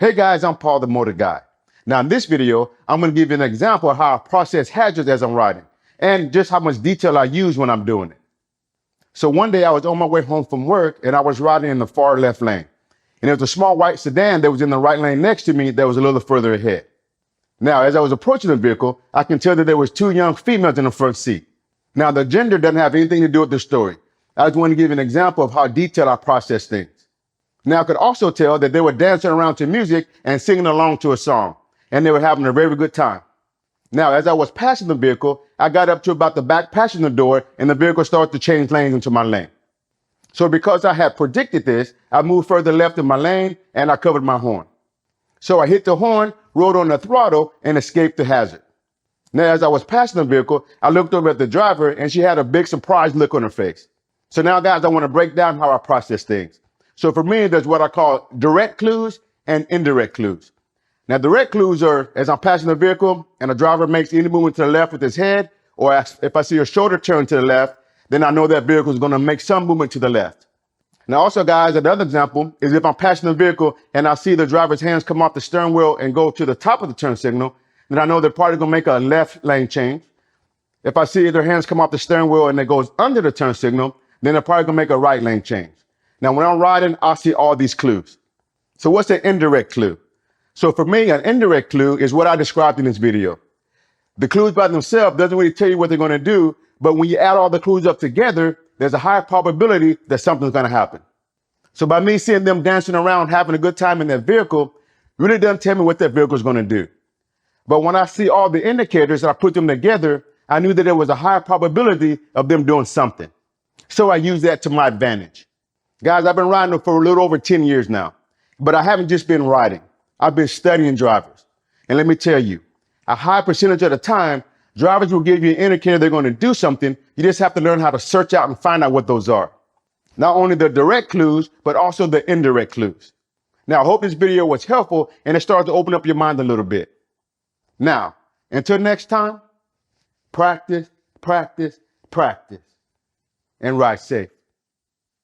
Hey guys, I'm Paul the Motor Guy. Now in this video, I'm going to give you an example of how I process hazards as I'm riding and just how much detail I use when I'm doing it. So one day I was on my way home from work and I was riding in the far left lane. And there was a small white sedan that was in the right lane next to me that was a little further ahead. Now, as I was approaching the vehicle, I can tell that there was two young females in the front seat. Now, the gender doesn't have anything to do with the story. I just want to give you an example of how detailed I process things. Now, I could also tell that they were dancing around to music and singing along to a song, and they were having a very good time. Now, as I was passing the vehicle, I got up to about the back passenger door, and the vehicle started to change lanes into my lane. So because I had predicted this, I moved further left in my lane, and I covered my horn. So I hit the horn, rode on the throttle, and escaped the hazard. Now, as I was passing the vehicle, I looked over at the driver, and she had a big surprised look on her face. So now, guys, I want to break down how I process things. So for me, there's what I call direct clues and indirect clues. Now, direct clues are as I'm passing the vehicle and the driver makes any movement to the left with his head, or if I see a shoulder turn to the left, then I know that vehicle is going to make some movement to the left. Now, also, guys, another example is if I'm passing the vehicle and I see the driver's hands come off the steering wheel and go to the top of the turn signal, then I know they're probably going to make a left lane change. If I see their hands come off the steering wheel and it goes under the turn signal, then they're probably going to make a right lane change. Now, when I'm riding, I see all these clues. So what's an indirect clue? So for me, an indirect clue is what I described in this video. The clues by themselves doesn't really tell you what they're going to do, but when you add all the clues up together, there's a high probability that something's going to happen. So by me seeing them dancing around, having a good time in their vehicle, really doesn't tell me what their vehicle is going to do. But when I see all the indicators and I put them together, I knew that there was a high probability of them doing something. So I use that to my advantage. Guys, I've been riding for a little over 10 years now, but I haven't just been riding. I've been studying drivers. And let me tell you, a high percentage of the time, drivers will give you an indicator they're going to do something. You just have to learn how to search out and find out what those are. Not only the direct clues, but also the indirect clues. Now, I hope this video was helpful and it started to open up your mind a little bit. Now, until next time, practice, practice, practice, and ride safe.